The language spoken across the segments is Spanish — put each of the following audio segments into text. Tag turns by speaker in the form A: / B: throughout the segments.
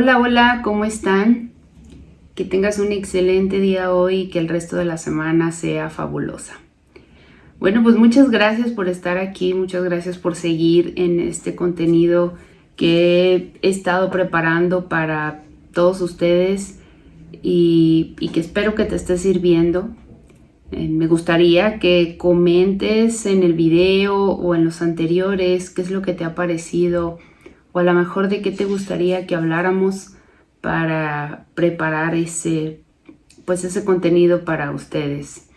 A: Hola, hola, ¿cómo están? Que tengas un excelente día hoy y que el resto de la semana sea fabulosa. Bueno, pues muchas gracias por estar aquí, muchas gracias por seguir en este contenido que he estado preparando para todos ustedes y que espero que te esté sirviendo. Me gustaría que comentes en el video o en los anteriores qué es lo que te ha parecido o a lo mejor de qué te gustaría que habláramos para preparar ese contenido para ustedes.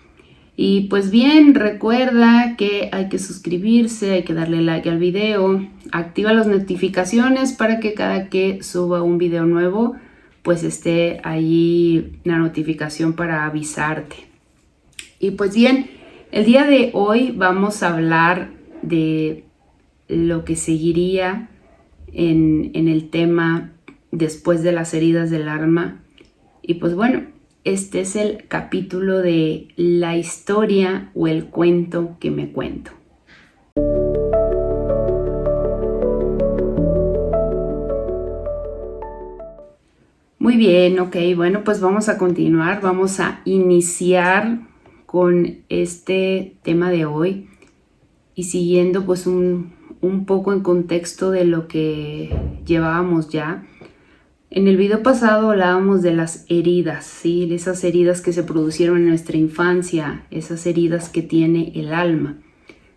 A: Y pues bien, recuerda que hay que suscribirse, hay que darle like al video, activa las notificaciones para que cada que suba un video nuevo, pues esté allí la notificación para avisarte. Y pues bien, el día de hoy vamos a hablar de lo que seguiría en el tema después de las heridas del alma. Y pues bueno, este es el capítulo de la historia o el cuento que me cuento. Muy bien, ok, bueno, pues vamos a continuar, vamos a iniciar con este tema de hoy y siguiendo pues un poco en contexto de lo que llevábamos ya. En el video pasado hablábamos de las heridas, ¿sí? Esas heridas que se produjeron en nuestra infancia, esas heridas que tiene el alma.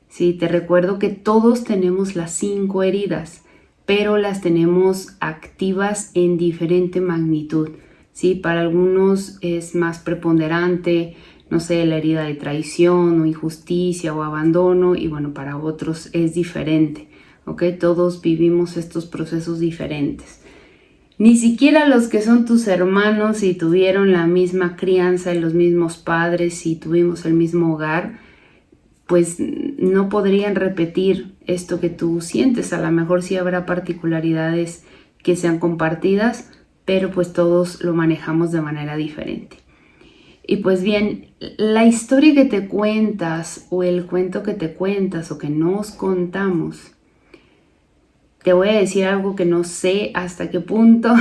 A: Sí, te recuerdo que todos tenemos las 5 heridas, pero las tenemos activas en diferente magnitud. ¿Sí? Para algunos es más preponderante, no sé, la herida de traición o injusticia o abandono, y bueno, para otros es diferente. ¿Ok? Todos vivimos estos procesos diferentes. Ni siquiera los que son tus hermanos y tuvieron la misma crianza y los mismos padres y tuvimos el mismo hogar, pues no podrían repetir esto que tú sientes. A lo mejor sí habrá particularidades que sean compartidas, pero pues todos lo manejamos de manera diferente. Y pues bien, la historia que te cuentas o el cuento que te cuentas o que nos contamos, te voy a decir algo que no sé hasta qué punto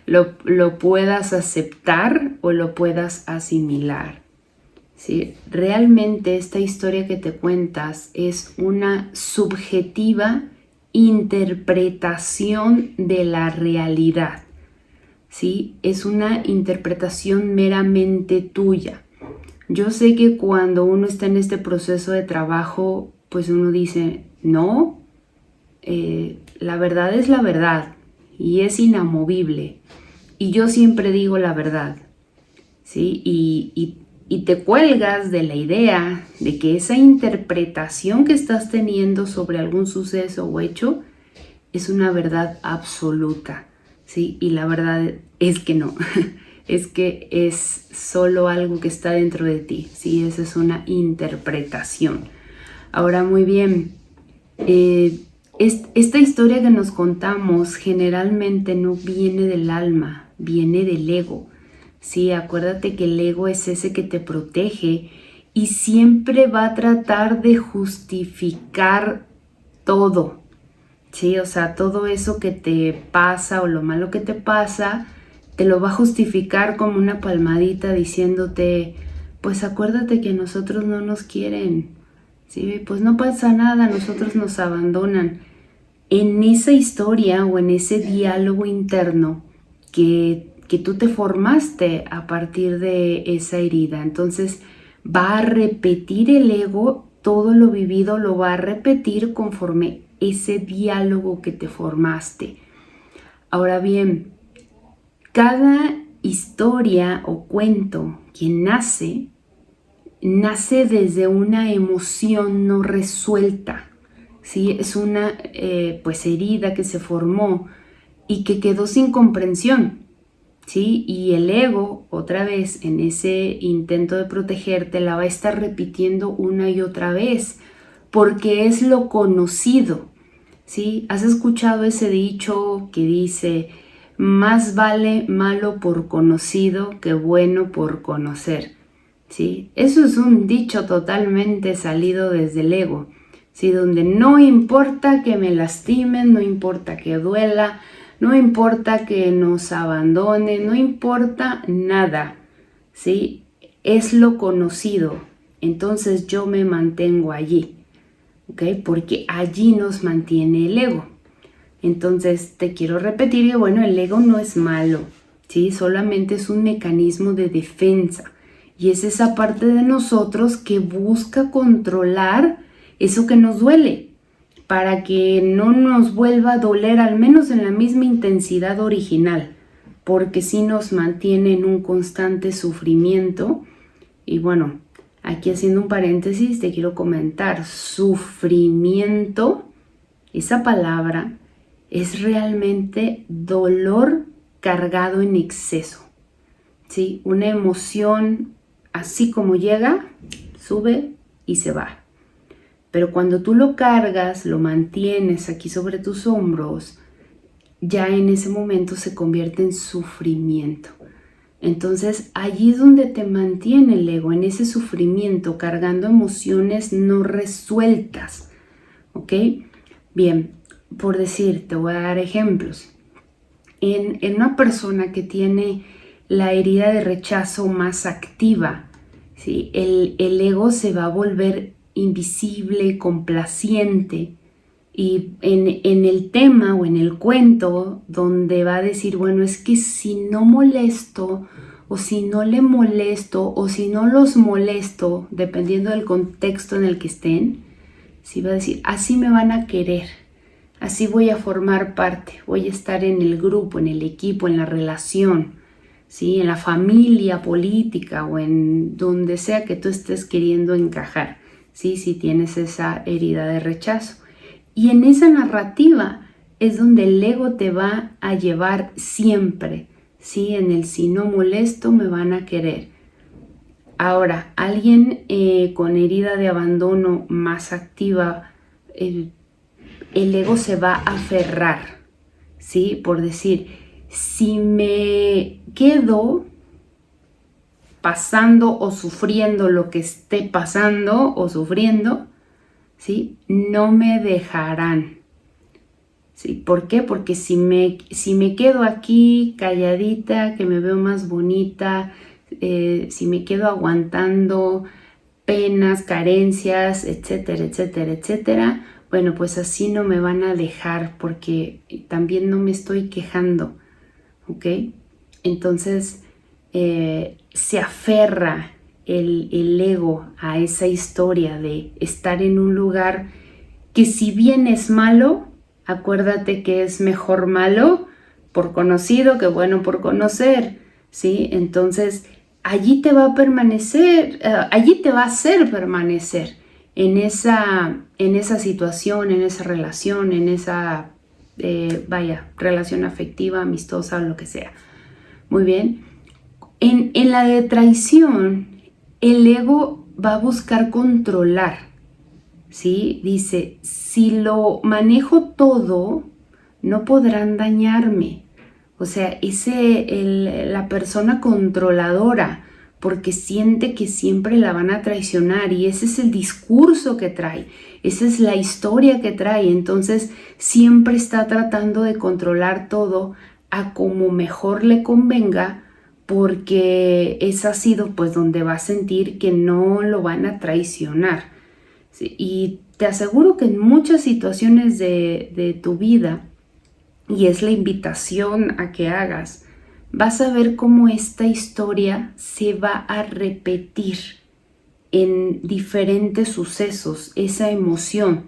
A: lo puedas aceptar o lo puedas asimilar. ¿Sí? Realmente esta historia que te cuentas es una subjetiva interpretación de la realidad. ¿Sí? Es una interpretación meramente tuya. Yo sé que cuando uno está en este proceso de trabajo, pues uno dice, no, la verdad es la verdad y es inamovible. Y yo siempre digo la verdad. ¿Sí? Y te cuelgas de la idea de que esa interpretación que estás teniendo sobre algún suceso o hecho es una verdad absoluta, ¿sí? Y la verdad es que no, es que es solo algo que está dentro de ti, ¿sí? Esa es una interpretación. Ahora, muy bien, esta historia que nos contamos generalmente no viene del alma, viene del ego. Sí, acuérdate que el ego es ese que te protege y siempre va a tratar de justificar todo. Sí, o sea, todo eso que te pasa o lo malo que te pasa, te lo va a justificar como una palmadita diciéndote, pues acuérdate que nosotros no nos quieren. Sí, pues no pasa nada, nosotros nos abandonan. En esa historia o en ese diálogo interno que tú te formaste a partir de esa herida. Entonces va a repetir el ego, todo lo vivido lo va a repetir conforme ese diálogo que te formaste. Ahora bien, cada historia o cuento que nace desde una emoción no resuelta. ¿Sí? Es una herida que se formó y que quedó sin comprensión. ¿Sí? Y el ego, otra vez, en ese intento de protegerte, la va a estar repitiendo una y otra vez, porque es lo conocido. ¿Sí? ¿Has escuchado ese dicho que dice, más vale malo por conocido que bueno por conocer? ¿Sí? Eso es un dicho totalmente salido desde el ego. ¿Sí? Donde no importa que me lastimen, no importa que duela, no importa que nos abandone, no importa nada, ¿sí? Es lo conocido, entonces yo me mantengo allí, ¿ok? Porque allí nos mantiene el ego. Entonces te quiero repetir que, bueno, el ego no es malo, ¿sí? Solamente es un mecanismo de defensa. Y es esa parte de nosotros que busca controlar eso que nos duele, para que no nos vuelva a doler, al menos en la misma intensidad original, porque sí nos mantiene en un constante sufrimiento. Y bueno, aquí haciendo un paréntesis, te quiero comentar, sufrimiento, esa palabra es realmente dolor cargado en exceso, ¿sí? Una emoción así como llega, sube y se va. Pero cuando tú lo cargas, lo mantienes aquí sobre tus hombros, ya en ese momento se convierte en sufrimiento. Entonces allí es donde te mantiene el ego, en ese sufrimiento, cargando emociones no resueltas, ¿ok? Bien, por decir, te voy a dar ejemplos. En una persona que tiene la herida de rechazo más activa, ¿sí? El ego se va a volver invisible, complaciente, y en el tema o en el cuento donde va a decir, bueno, es que si no molesto o si no le molesto o si no los molesto, dependiendo del contexto en el que estén, sí va a decir, así me van a querer, así voy a formar parte, voy a estar en el grupo, en el equipo, en la relación, ¿sí? En la familia política o en donde sea que tú estés queriendo encajar, ¿sí? Si tienes esa herida de rechazo. Y en esa narrativa es donde el ego te va a llevar siempre, ¿sí? En el si no molesto me van a querer. Ahora, alguien con herida de abandono más activa, el ego se va a aferrar, ¿sí? Por decir, si me quedo pasando o sufriendo lo que esté pasando o sufriendo, ¿sí? No me dejarán, ¿sí? ¿Por qué? Porque si me quedo aquí calladita, que me veo más bonita, si me quedo aguantando penas, carencias, etcétera, etcétera, etcétera, bueno, pues así no me van a dejar porque también no me estoy quejando, ¿ok? Entonces se aferra el ego a esa historia de estar en un lugar que, si bien es malo, acuérdate que es mejor malo por conocido que bueno por conocer, ¿sí? Entonces allí te va a permanecer, allí te va a hacer permanecer en esa situación, en esa relación, en esa, relación afectiva, amistosa o lo que sea. Muy bien. En la de traición, el ego va a buscar controlar, ¿sí? Dice, si lo manejo todo, no podrán dañarme. O sea, la persona controladora, porque siente que siempre la van a traicionar, y ese es el discurso que trae, esa es la historia que trae. Entonces siempre está tratando de controlar todo a como mejor le convenga, porque es así pues donde va a sentir que no lo van a traicionar. Sí, y te aseguro que en muchas situaciones de tu vida, y es la invitación a que hagas, vas a ver cómo esta historia se va a repetir en diferentes sucesos, esa emoción.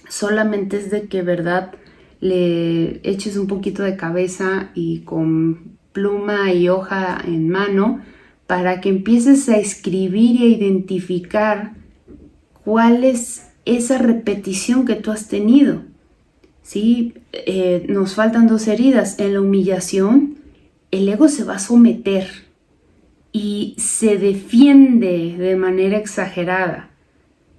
A: Solamente es de que, verdad, le eches un poquito de cabeza y con pluma y hoja en mano para que empieces a escribir y a identificar cuál es esa repetición que tú has tenido, ¿sí? Nos faltan dos heridas. En la humillación, el ego se va a someter y se defiende de manera exagerada.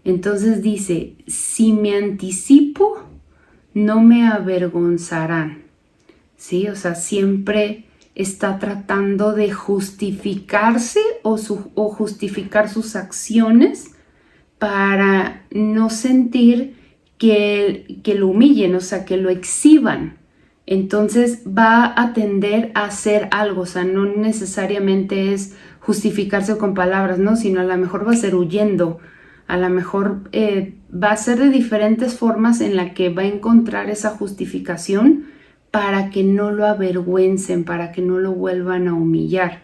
A: Entonces dice, si me anticipo, no me avergonzarán, ¿sí? O sea, siempre está tratando de justificarse o justificar sus acciones para no sentir que lo humillen, o sea, que lo exhiban Entonces va a tender a hacer algo, o sea, no necesariamente es justificarse con palabras, ¿no? Sino a lo mejor va a ser huyendo, a lo mejor va a ser de diferentes formas en la que va a encontrar esa justificación para que no lo avergüencen, para que no lo vuelvan a humillar,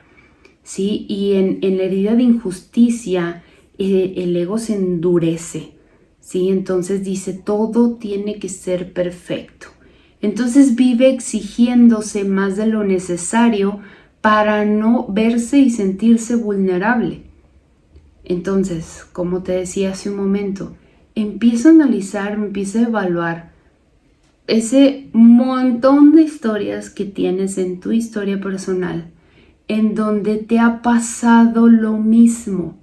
A: ¿sí? Y en la herida de injusticia, el ego se endurece, ¿sí? Entonces dice, todo tiene que ser perfecto. Entonces vive exigiéndose más de lo necesario para no verse y sentirse vulnerable. Entonces, como te decía hace un momento, empieza a analizar, empieza a evaluar ese montón de historias que tienes en tu historia personal, en donde te ha pasado lo mismo,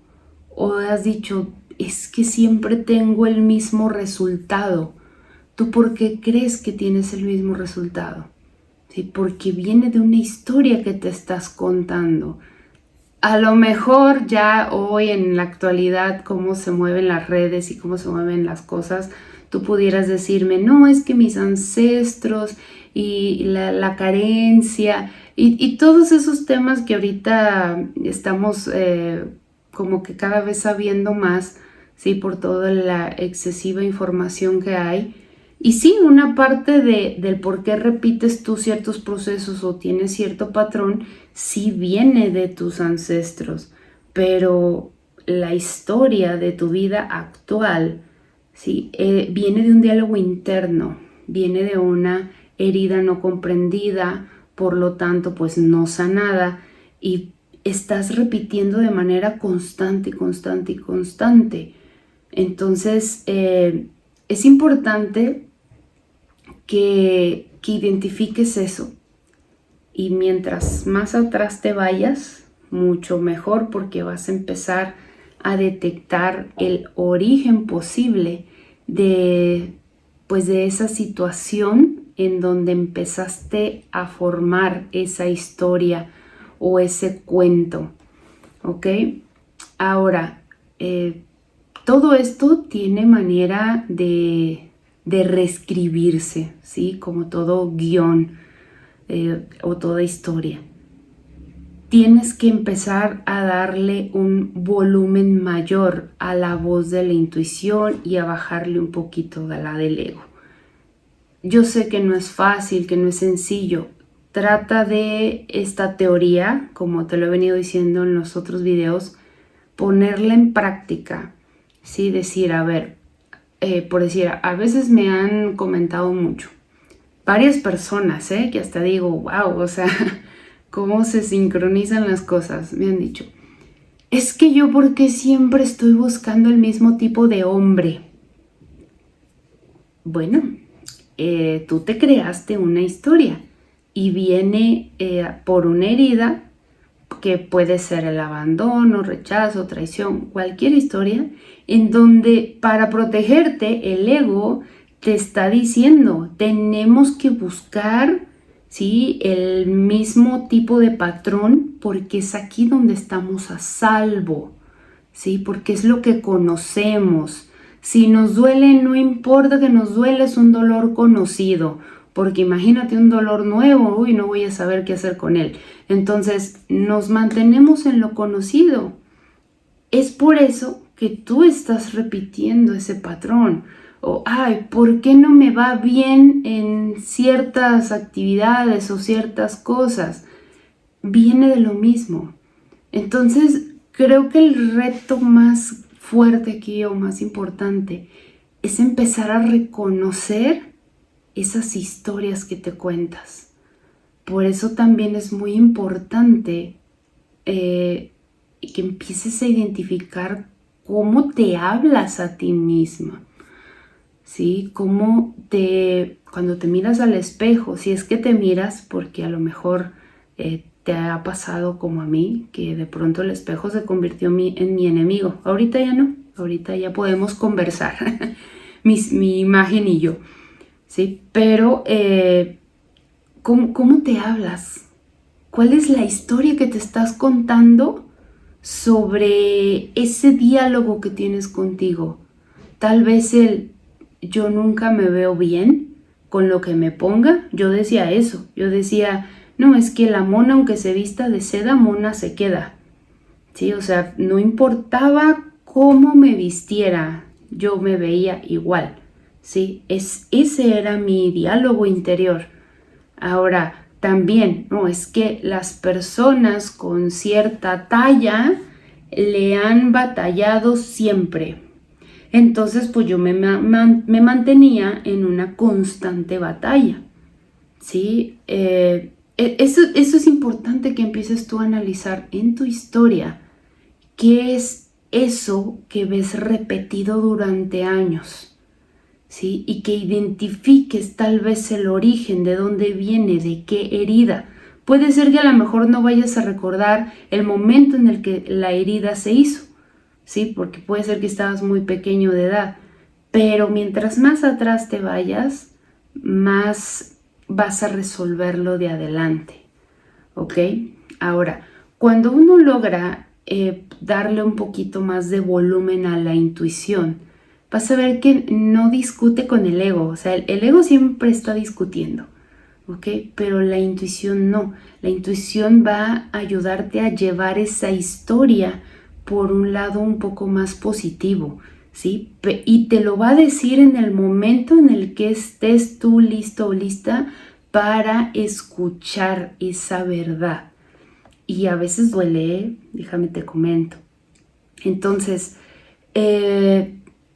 A: o has dicho, es que siempre tengo el mismo resultado. ¿Tú por qué crees que tienes el mismo resultado? ¿Sí? Porque viene de una historia que te estás contando. A lo mejor ya hoy en la actualidad, cómo se mueven las redes y cómo se mueven las cosas, tú pudieras decirme, no, es que mis ancestros y la carencia y todos esos temas que ahorita estamos como que cada vez sabiendo más, ¿sí? Por toda la excesiva información que hay. Y sí, una parte del por qué repites tú ciertos procesos o tienes cierto patrón, sí viene de tus ancestros, pero la historia de tu vida actual, sí, viene de un diálogo interno, viene de una herida no comprendida, por lo tanto, pues no sanada, y estás repitiendo de manera constante, constante y constante. Entonces, es importante que identifiques eso. Y mientras más atrás te vayas, mucho mejor, porque vas a empezar a detectar el origen posible pues de esa situación en donde empezaste a formar esa historia o ese cuento. ¿Ok? Ahora, todo esto tiene manera de reescribirse, ¿sí? Como todo guión o toda historia. Tienes que empezar a darle un volumen mayor a la voz de la intuición y a bajarle un poquito de la del ego. Yo sé que no es fácil, que no es sencillo. Trata de esta teoría, como te lo he venido diciendo en los otros videos, ponerla en práctica, ¿sí? Decir, a ver, por decir, a veces me han comentado mucho, varias personas, que hasta digo, wow, o sea, cómo se sincronizan las cosas, me han dicho, es que yo porque siempre estoy buscando el mismo tipo de hombre. Bueno, tú te creaste una historia y viene por una herida que puede ser el abandono, rechazo, traición, cualquier historia, en donde para protegerte el ego te está diciendo, tenemos que buscar, ¿sí?, el mismo tipo de patrón porque es aquí donde estamos a salvo, ¿sí?, porque es lo que conocemos. Si nos duele, no importa que nos duele, es un dolor conocido. Porque imagínate un dolor nuevo, uy, no voy a saber qué hacer con él. Entonces, nos mantenemos en lo conocido. Es por eso que tú estás repitiendo ese patrón. O, ay, ¿por qué no me va bien en ciertas actividades o ciertas cosas? Viene de lo mismo. Entonces, creo que el reto más fuerte aquí o más importante es empezar a reconocer esas historias que te cuentas. Por eso también es muy importante que empieces a identificar cómo te hablas a ti misma, ¿sí? Cuando te miras al espejo, si es que te miras, porque a lo mejor te ha pasado como a mí, que de pronto el espejo se convirtió en mi enemigo. Ahorita ya no, ahorita ya podemos conversar, mi imagen y yo. ¿Sí? Pero, ¿cómo te hablas? ¿Cuál es la historia que te estás contando sobre ese diálogo que tienes contigo? Tal vez yo nunca me veo bien, con lo que me ponga, yo decía eso. Yo decía, no, es que la mona, aunque se vista de seda, mona se queda. Sí, o sea, no importaba cómo me vistiera, yo me veía igual. Sí, ese era mi diálogo interior. Ahora, también, no, es que las personas con cierta talla le han batallado siempre. Entonces, pues yo me mantenía en una constante batalla, ¿sí? Eso es importante que empieces tú a analizar en tu historia. ¿Qué es eso que ves repetido durante años? ¿Sí? Y que identifiques tal vez el origen, de dónde viene, de qué herida. Puede ser que a lo mejor no vayas a recordar el momento en el que la herida se hizo, ¿sí? Porque puede ser que estabas muy pequeño de edad, pero mientras más atrás te vayas, más vas a resolverlo de adelante, ¿ok? Ahora, cuando uno logra darle un poquito más de volumen a la intuición, vas a ver que no discute con el ego. O sea, el ego siempre está discutiendo, ¿ok? Pero la intuición no. La intuición va a ayudarte a llevar esa historia por un lado un poco más positivo, ¿sí? Y te lo va a decir en el momento en el que estés tú listo o lista para escuchar esa verdad. Y a veces duele, ¿eh? Déjame te comento. Entonces,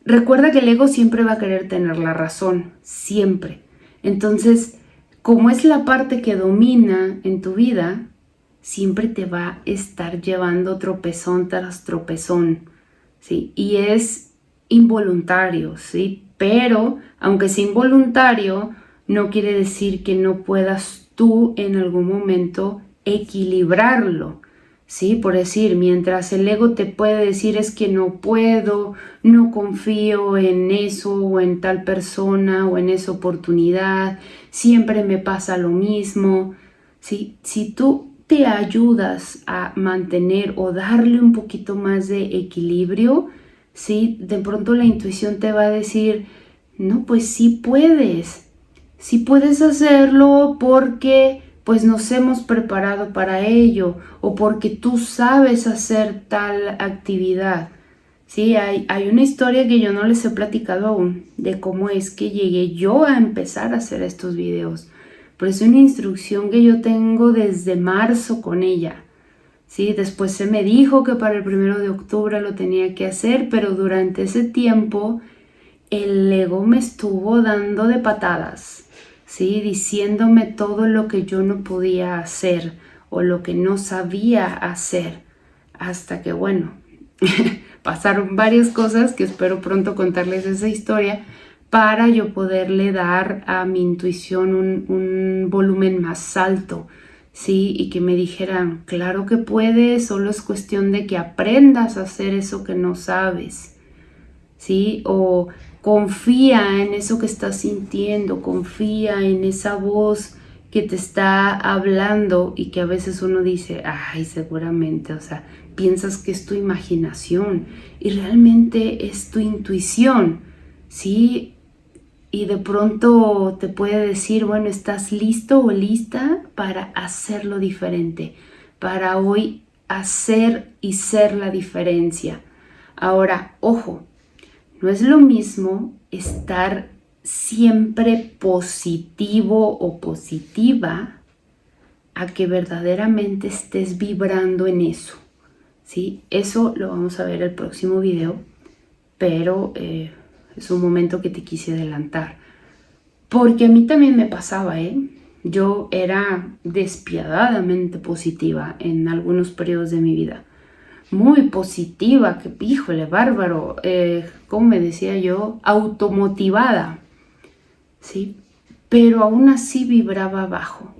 A: recuerda que el ego siempre va a querer tener la razón, siempre. Entonces, como es la parte que domina en tu vida, siempre te va a estar llevando tropezón tras tropezón, ¿sí? Y es involuntario, ¿sí? Pero, aunque sea involuntario, no quiere decir que no puedas tú en algún momento equilibrarlo, ¿sí? Por decir, mientras el ego te puede decir es que no puedo, no confío en eso o en tal persona o en esa oportunidad, siempre me pasa lo mismo, ¿sí? Si tú te ayudas a mantener o darle un poquito más de equilibrio, ¿sí? De pronto la intuición te va a decir, no, pues sí puedes hacerlo porque pues nos hemos preparado para ello o porque tú sabes hacer tal actividad. Sí, hay una historia que yo no les he platicado aún de cómo es que llegué yo a empezar a hacer estos videos. Pero es una instrucción que yo tengo desde marzo con ella. Sí, después se me dijo que para el 1 de octubre lo tenía que hacer, pero durante ese tiempo el ego me estuvo dando de patadas, ¿sí? Diciéndome todo lo que yo no podía hacer o lo que no sabía hacer. Hasta que, bueno, pasaron varias cosas que espero pronto contarles esa historia para yo poderle dar a mi intuición un volumen más alto, ¿sí? Y que me dijeran, claro que puedes, solo es cuestión de que aprendas a hacer eso que no sabes, ¿sí? O confía en eso que estás sintiendo, confía en esa voz que te está hablando y que a veces uno dice, ay, seguramente, o sea, piensas que es tu imaginación y realmente es tu intuición, ¿sí? Y de pronto te puede decir, bueno, ¿estás listo o lista para hacerlo diferente? Para hoy hacer y ser la diferencia. Ahora, ojo, no es lo mismo estar siempre positivo o positiva a que verdaderamente estés vibrando en eso, ¿sí? Eso lo vamos a ver el próximo video, pero es un momento que te quise adelantar. Porque a mí también me pasaba, ¿eh? Yo era despiadadamente positiva en algunos periodos de mi vida. Muy positiva, que híjole, bárbaro, ¿cómo me decía yo? Automotivada, ¿sí? Pero aún así vibraba bajo.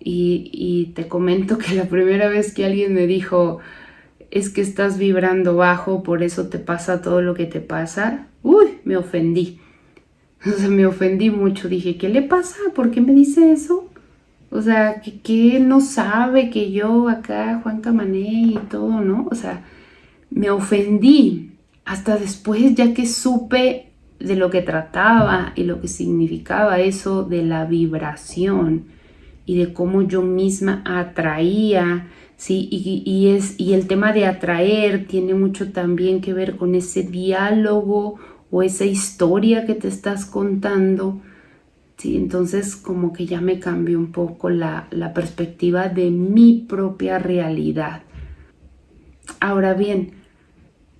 A: Y te comento que la primera vez que alguien me dijo, es que estás vibrando bajo, por eso te pasa todo lo que te pasa, uy, me ofendí. O sea, me ofendí mucho. Dije, ¿qué le pasa? ¿Por qué me dice eso? O sea, que no sabe que yo acá, Juan Camané y todo, ¿no? O sea, me ofendí hasta después, ya que supe de lo que trataba y lo que significaba eso de la vibración y de cómo yo misma atraía, ¿sí? Y el tema de atraer tiene mucho también que ver con ese diálogo o esa historia que te estás contando, ¿sí? Entonces como que ya me cambió un poco la perspectiva de mi propia realidad. Ahora bien,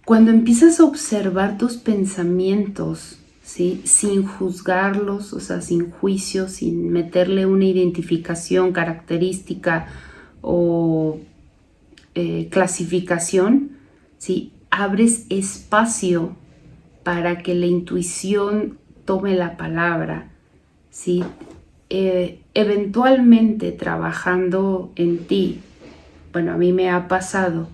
A: cuando empiezas a observar tus pensamientos, ¿sí? Sin juzgarlos, o sea, sin juicio, sin meterle una identificación, característica o clasificación, ¿sí? Abres espacio para que la intuición tome la palabra, ¿sí? Eventualmente trabajando en ti, bueno, a mí me ha pasado,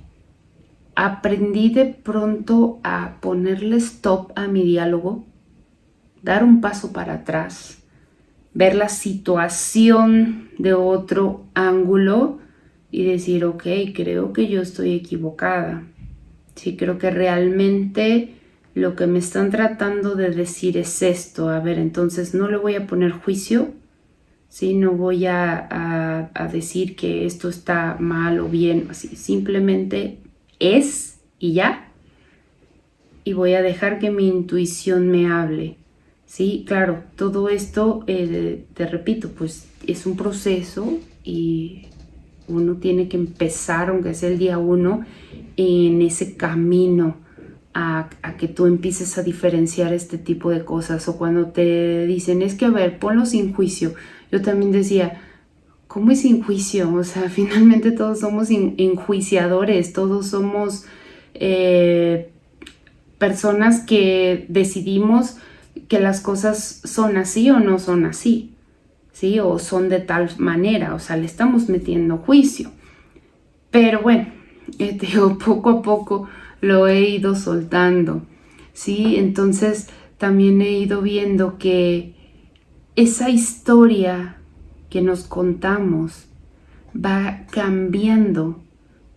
A: aprendí de pronto a ponerle stop a mi diálogo, dar un paso para atrás, ver la situación de otro ángulo y decir, ok, creo que yo estoy equivocada. Sí, creo que realmente lo que me están tratando de decir es esto. A ver, entonces no le voy a poner juicio, ¿sí? No voy a decir que esto está mal o bien, así, simplemente es y ya. Y voy a dejar que mi intuición me hable. Sí, claro, todo esto, te repito, pues es un proceso y uno tiene que empezar, aunque sea el día uno, en ese camino a que tú empieces a diferenciar este tipo de cosas. O cuando te dicen, es que a ver, ponlo sin juicio. Yo también decía, ¿cómo es sin juicio? O sea, finalmente todos somos enjuiciadores, todos somos personas que decidimos que las cosas son así o no son así, ¿sí? O son de tal manera, o sea, le estamos metiendo juicio. Pero bueno, te digo, poco a poco lo he ido soltando, ¿sí? Entonces también he ido viendo que esa historia que nos contamos va cambiando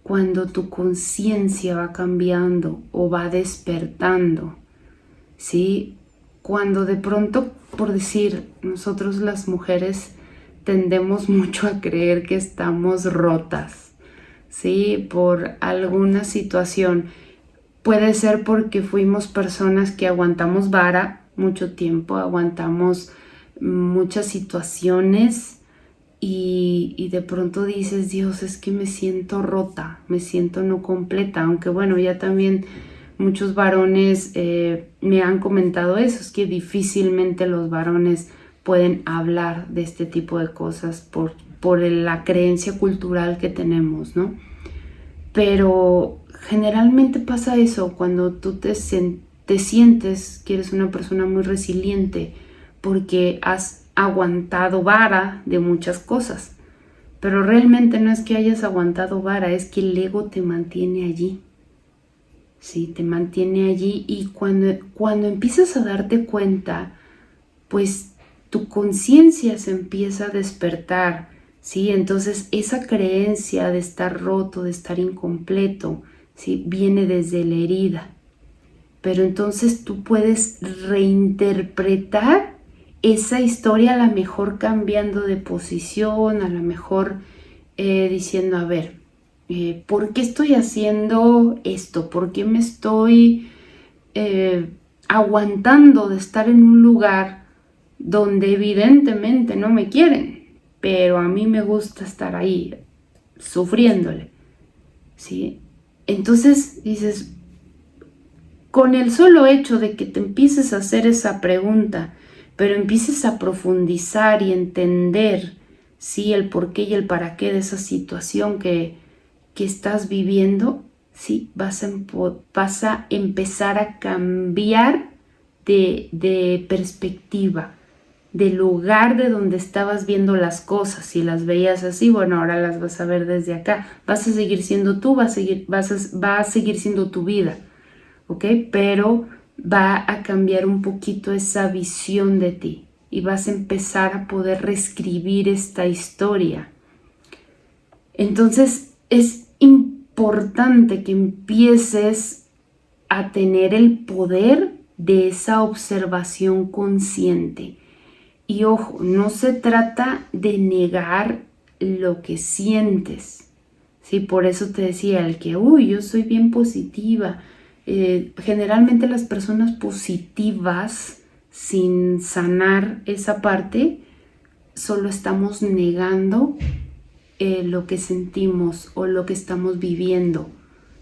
A: cuando tu conciencia va cambiando o va despertando, ¿sí? Cuando de pronto, por decir, nosotros las mujeres tendemos mucho a creer que estamos rotas, ¿sí? Por alguna situación. Puede ser porque fuimos personas que aguantamos vara mucho tiempo, aguantamos muchas situaciones y de pronto dices, Dios, es que me siento rota, me siento no completa, aunque bueno, ya también muchos varones me han comentado eso, es que difícilmente los varones pueden hablar de este tipo de cosas por la creencia cultural que tenemos, ¿no? Pero generalmente pasa eso cuando tú te sientes que eres una persona muy resiliente porque has aguantado vara de muchas cosas. Pero realmente no es que hayas aguantado vara, es que el ego te mantiene allí. Sí, te mantiene allí y cuando empiezas a darte cuenta, pues tu conciencia se empieza a despertar, ¿sí? Entonces esa creencia de estar roto, de estar incompleto, ¿sí? Viene desde la herida. Pero entonces tú puedes reinterpretar esa historia, a lo mejor cambiando de posición, a lo mejor diciendo, a ver, ¿por qué estoy haciendo esto? ¿Por qué me estoy aguantando de estar en un lugar donde evidentemente no me quieren? Pero a mí me gusta estar ahí, sufriéndole, ¿sí? Entonces dices, con el solo hecho de que te empieces a hacer esa pregunta, pero empieces a profundizar y entender, ¿sí? El por qué y el para qué de esa situación que estás viviendo, ¿sí? Vas a empezar a cambiar de perspectiva, del lugar de donde estabas viendo las cosas. Si las veías así, bueno, ahora las vas a ver desde acá. Vas a seguir siendo tú, va a seguir siendo tu vida, ¿ok? Pero va a cambiar un poquito esa visión de ti y vas a empezar a poder reescribir esta historia. Entonces es importante que empieces a tener el poder de esa observación consciente. Y ojo, no se trata de negar lo que sientes. Sí, por eso te decía, el que, yo soy bien positiva. Generalmente las personas positivas, sin sanar esa parte, solo estamos negando lo que sentimos o lo que estamos viviendo.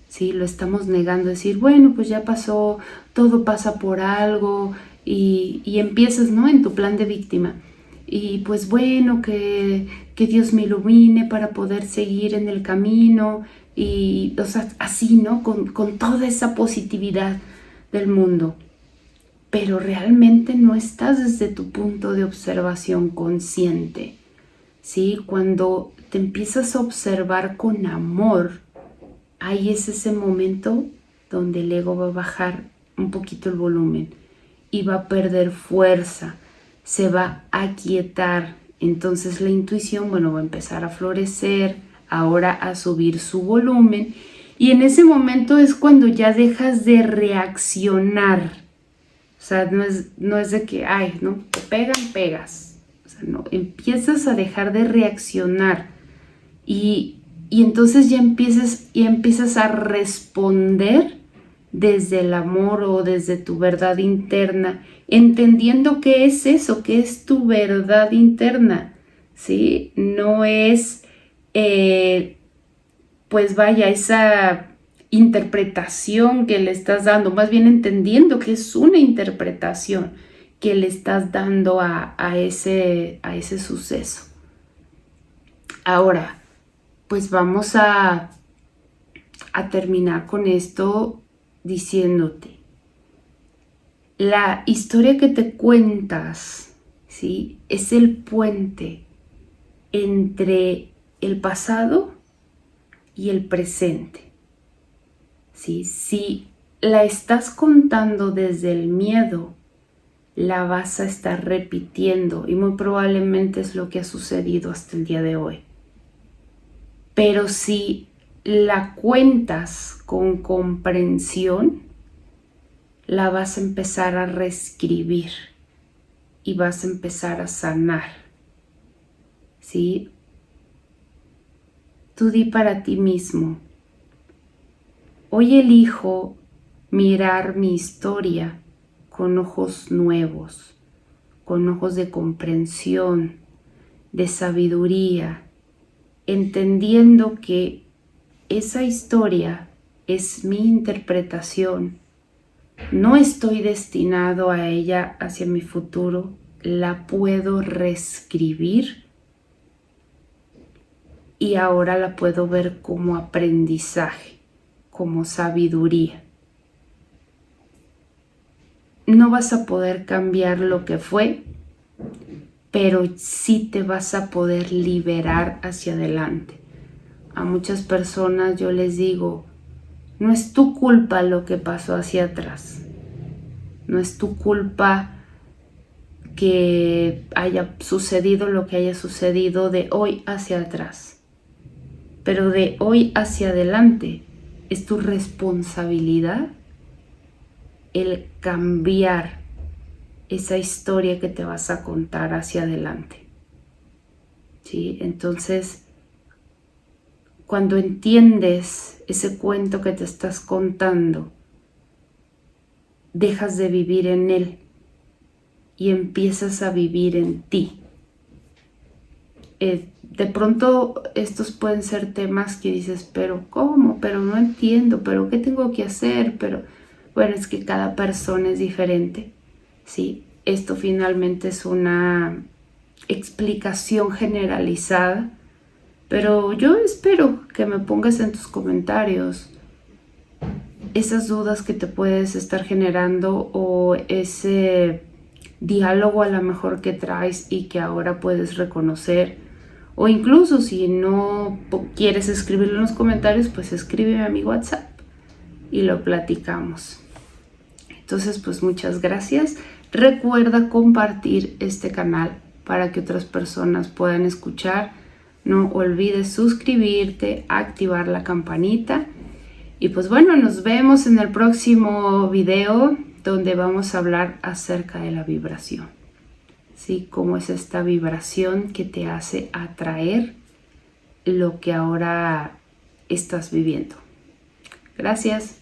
A: ¿Sí? Lo estamos negando, decir, bueno, pues ya pasó, todo pasa por algo, y empiezas, ¿no?, en tu plan de víctima. Y pues bueno, que Dios me ilumine para poder seguir en el camino, y o sea, así, ¿no?, con toda esa positividad del mundo. Pero realmente no estás desde tu punto de observación consciente, ¿sí? Cuando te empiezas a observar con amor, ahí es ese momento donde el ego va a bajar un poquito el volumen y va a perder fuerza, se va a aquietar. Entonces la intuición, va a empezar a florecer, ahora a subir su volumen, y en ese momento es cuando ya dejas de reaccionar. O sea, no es de que, no, te pegan, pegas. O sea, no, empiezas a dejar de reaccionar y entonces ya empiezas a responder desde el amor o desde tu verdad interna, entendiendo qué es eso, qué es tu verdad interna, ¿sí? No es, esa interpretación que le estás dando, más bien entendiendo que es una interpretación que le estás dando a ese suceso. Ahora, pues vamos a terminar con esto diciéndote, la historia que te cuentas, ¿sí?, es el puente entre el pasado y el presente, ¿sí? Si la estás contando desde el miedo, la vas a estar repitiendo y muy probablemente es lo que ha sucedido hasta el día de hoy. Pero si la cuentas con comprensión, la vas a empezar a reescribir y vas a empezar a sanar, ¿sí? Tú di para ti mismo, hoy elijo mirar mi historia con ojos nuevos, con ojos de comprensión, de sabiduría, entendiendo que esa historia es mi interpretación. No estoy destinado a ella hacia mi futuro, la puedo reescribir y ahora la puedo ver como aprendizaje, como sabiduría. No vas a poder cambiar lo que fue, pero sí te vas a poder liberar hacia adelante. A muchas personas yo les digo, no es tu culpa lo que pasó hacia atrás. No es tu culpa que haya sucedido lo que haya sucedido de hoy hacia atrás. Pero de hoy hacia adelante es tu responsabilidad el cambiar esa historia que te vas a contar hacia adelante. ¿Sí? Entonces, cuando entiendes ese cuento que te estás contando, dejas de vivir en él y empiezas a vivir en ti. De pronto estos pueden ser temas que dices, pero ¿cómo? Pero no entiendo, pero ¿qué tengo que hacer? Pero bueno, es que cada persona es diferente, ¿sí? Esto finalmente es una explicación generalizada, pero yo espero que me pongas en tus comentarios esas dudas que te puedes estar generando o ese diálogo a lo mejor que traes y que ahora puedes reconocer, o incluso si no quieres escribirlo en los comentarios, pues escríbeme a mi WhatsApp y lo platicamos. Entonces, pues muchas gracias. Recuerda compartir este canal para que otras personas puedan escuchar. No olvides suscribirte, activar la campanita. Y pues bueno, nos vemos en el próximo video. donde vamos a hablar acerca de la vibración. ¿Sí? Cómo es esta vibración que te hace atraer lo que ahora estás viviendo. Gracias.